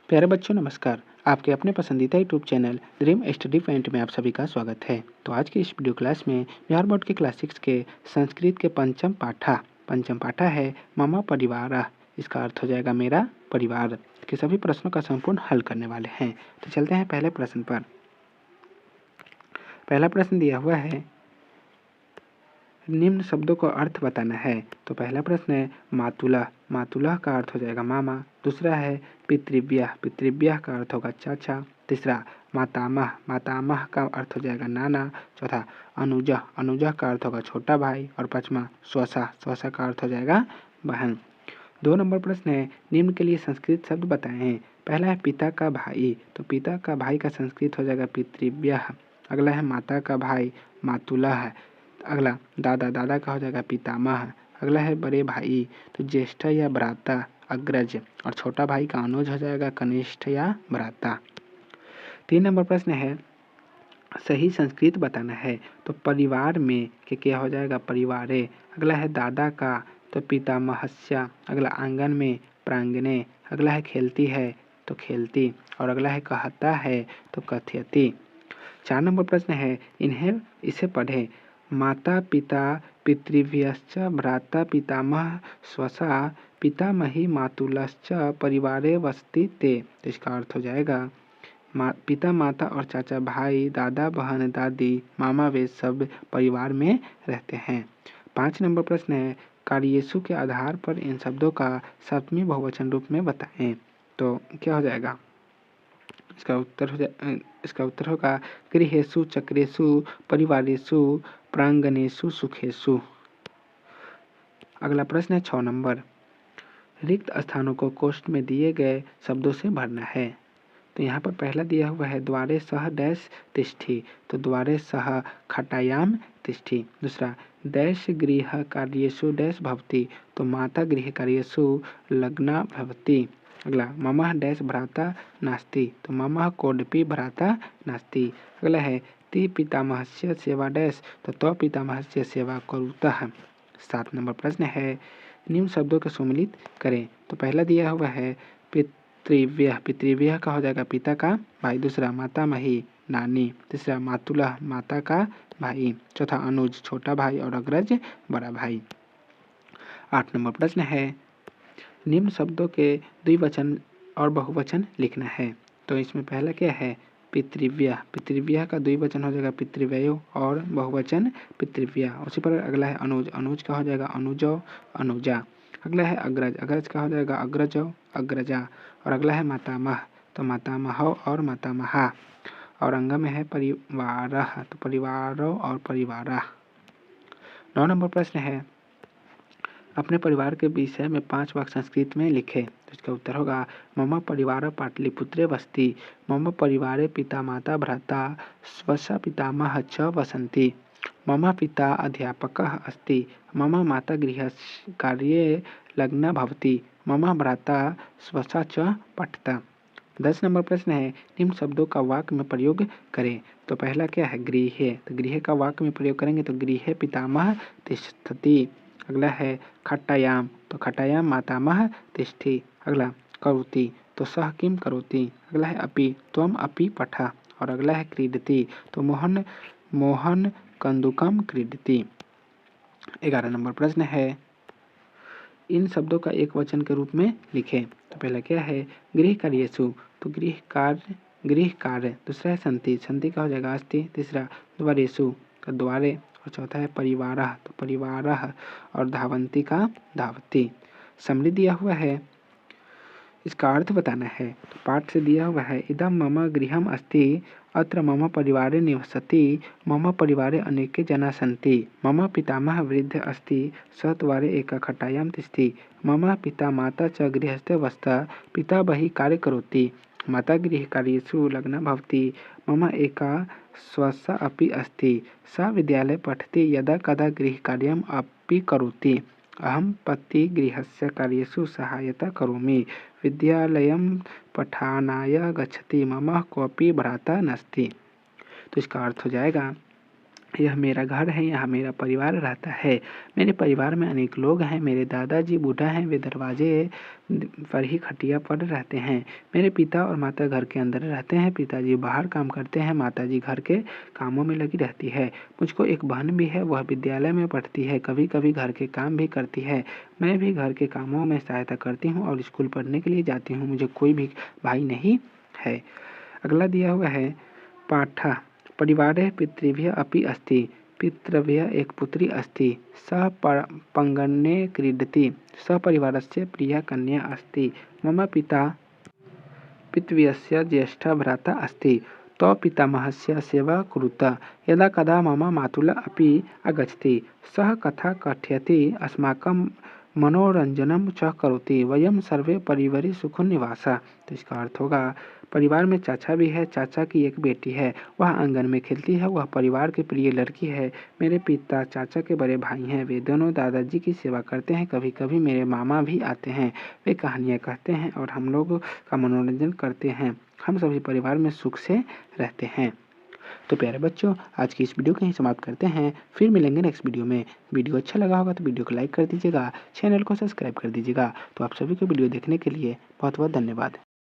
प्यारे बच्चों नमस्कार। आपके अपने पसंदीदा YouTube channel dream study point में आप सभी का स्वागत है। तो आज की इस वीडियो क्लास में बिहार बोर्ड के क्लास 6 के संस्कृत के पंचम पाठा है मम परिवार। इसका अर्थ हो जाएगा मेरा परिवार के सभी प्रश्नों का संपूर्ण हल करने वाले हैं। तो चलते हैं पहले प्रश्न पर। पहला प्रश्न दिया हुआ है, निम्न शब्दों का अर्थ बताना है। तो पहला प्रश्न है मातुला का अर्थ हो जाएगा मामा। दूसरा है पितृव्यः का अर्थ होगा चाचा। तीसरा मातामह का अर्थ हो जाएगा नाना। चौथा अनुजा का अर्थ होगा छोटा भाई। और पांचवा स्वसा का अर्थ हो जाएगा बहन। 2 नंबर प्रश्न है, निम्न के लिए संस्कृत शब्द बताएं। पहला है पिता का भाई, तो पिता का भाई का संस्कृत हो जाएगा पितृव्यः। अगला है माता का भाई मातुला है। अगला दादा का हो जाएगा पितामह। अगला है बड़े भाई, तो ज्येष्ठ या भ्राता अग्रज। और छोटा भाई का अनुज हो जाएगा कनिष्ठ या भ्राता। 3 नंबर प्रश्न है, सही संस्कृत बताना है। तो परिवार में के क्या हो जाएगा परिवारे। अगला है दादा का, तो पितामहस्य। अगला आंगन में प्रांगणे। अगला है खेलती है, तो खेलती। और अगला है कहता है, तो कथयति। 4 नंबर प्रश्न है, इसे पढ़ें। माता पिता पितृव्यश्च भ्राता पितामह स्वसा पितामही मातुलश्च परिवारे वसति ते। तो इसका अर्थ हो जाएगा पिता माता और चाचा भाई दादा बहन दादी मामा वे सब परिवार में रहते हैं। 5 नंबर प्रश्न है, कार्येषु के आधार पर इन शब्दों का सप्तमी बहुवचन रूप में बताएं। तो क्या हो जाएगा, इसका उत्तर होगा गृहेषु चक्रेषु परिवारेषु प्रांगणेषु सुखेषु। अगला प्रश्न है 6 नंबर, रिक्त स्थानों को कोष्ठ में दिए गए शब्दों से भरना है। तो यहाँ पर पहला दिया हुआ है द्वारे सह डैश तिष्ठि, तो द्वारे सह खटायाम तिष्ठि। दूसरा डैश गृह कार्येषु डैश भवति, तो माता गृह कार्येषु लग्ना भवति। अगला मम डैश भ्राता नास्ति, तो मम कोऽपि भ्राता नास्ति। अगला है ति पितामहस्य सेवा डैश, तो त्व पितामहस्य सेवा कुरुतः। 7 नंबर प्रश्न है, निम्न शब्दों को सम्मिलित करें। तो पहला दिया हुआ है पितृव्यः का हो जाएगा पिता का भाई। दूसरा मातामही नानी। तीसरा मातुला माता का भाई। चौथा अनुज छोटा भाई और अग्रज बड़ा भाई। 8 नंबर प्रश्न है, निम्न शब्दों के द्विवचन और बहुवचन लिखना है। तो इसमें पहला क्या है पितृव्यः का द्विवचन हो जाएगा पितृव्यो और बहुवचन पितृव्या। उसी पर अगला है अनुज का हो जाएगा अनुजो अनुजा। अगला है अग्रज का हो जाएगा अग्रजो अग्रजा। और अगला है मातामह, तो मातामहो और मातामहा। और अंग में है परिवारः, तो परिवारो और परिवारा। 9 नंबर प्रश्न है, अपने परिवार के विषय में 5 वाक्य संस्कृत में लिखे। तो इसका उत्तर होगा मम परिवार पाटलिपुत्रे वसति, मम परिवारे पिता माता भ्राता स्वसा पितामह च वसन्ति, मम पिता अध्यापकः अस्ति, मम माता गृहकार्ये लग्ना भवति, मम भ्राता स्वसा च पठता। 10 नंबर प्रश्न है, निम्न शब्दों का वाक्य में प्रयोग करें। तो पहला क्या है गृहे, तो गृह का वाक्य में प्रयोग करेंगे तो गृहे पितामह तिष्ठति। अगला है खट्टायाम, तो खट्टायाम मातामह तिष्ठति। अगला करोति, तो सह किम करोति। अगला है अपि, त्वम अपि पठ। और अगला है क्रीडति, तो मोहन कंदुकम क्रीडति। 11 नंबर प्रश्न है, इन शब्दों का एक वचन के रूप में लिखें। तो पहला क्या है गृह कार्येषु, तो गृह कार्य। दूसरा है संति का हो जाएगा अस्ति। तीसरा द्वारेषु का द्वारे। और चौथा है परिवारः, तो परिवारः। और धावन्ति का धावति। समृद्धि दिया हुआ है, इसका अर्थ बताना है। तो पाठ से दिया हुआ है, इदं मम गृहम् अस्ति, अत्र मम परिवारे निवसति, मम परिवारे अनेके जना सन्ति, मम पितामहः वृद्धः अस्ति, सः द्वारे एका खटायां तिष्ठति, मम पिता माता च गृहस्थे वसतः, पिता बहिः कार्यं करोति, माता गृहकार्येषु लग्ना भवति, मम एका स्वसा अपि अस्ति, सा विद्यालये पठति, यदा कदा गृहकार्यम् अपि करोति, अहं पतिगृहस्य कार्येषु सहायता करोमि, विद्यालयं पठनाय गच्छति, मम कोऽपि भ्राता नास्ति। तो इसका अर्थ हो जाएगा यह मेरा घर है, यहाँ मेरा परिवार रहता है। मेरे परिवार में अनेक लोग हैं। मेरे दादाजी बूढ़ा हैं, वे दरवाजे पर ही खटिया पर रहते हैं। मेरे पिता और माता घर के अंदर रहते हैं। पिताजी बाहर काम करते हैं, माताजी घर के कामों में लगी रहती है। मुझको एक बहन भी है, वह विद्यालय में पढ़ती है, कभी कभी घर के काम भी करती है। मैं भी घर के कामों में सहायता करती हूँ और स्कूल पढ़ने के लिए जाती हूँ। मुझे कोई भी भाई नहीं है। अगला दिया हुआ है पाठा। परिवारे पितृभ्यः अपि अस्ति। पितृभ्यः एक पुत्री अस्ति। सः पङ्गणे क्रीडति। सः परिवारस्य प्रिया कन्या अस्ति। मम पिता पितृव्यस्य ज्येष्ठः भ्राता अस्ति। तौ पितामहस्य सेवा कुरुत। यदा कदा मम मातुलः अपि आगच्छति। सः कथा कथयति, अस्माकं मनोरंजनम च करोति। वयम सर्वे परिवारे सुखो निवासा। तो इसका अर्थ होगा परिवार में चाचा भी है, चाचा की एक बेटी है, वह आंगन में खेलती है, वह परिवार की प्रिय लड़की है। मेरे पिता चाचा के बड़े भाई हैं, वे दोनों दादाजी की सेवा करते हैं। कभी कभी मेरे मामा भी आते हैं, वे कहानियाँ कहते हैं और हम लोग का मनोरंजन करते हैं। हम सभी परिवार में सुख से रहते हैं। तो प्यारे बच्चों, आज की इस वीडियो को यहीं समाप्त करते हैं। फिर मिलेंगे नेक्स्ट वीडियो में। वीडियो अच्छा लगा होगा तो वीडियो को लाइक कर दीजिएगा, चैनल को सब्सक्राइब कर दीजिएगा। तो आप सभी को वीडियो देखने के लिए बहुत बहुत धन्यवाद।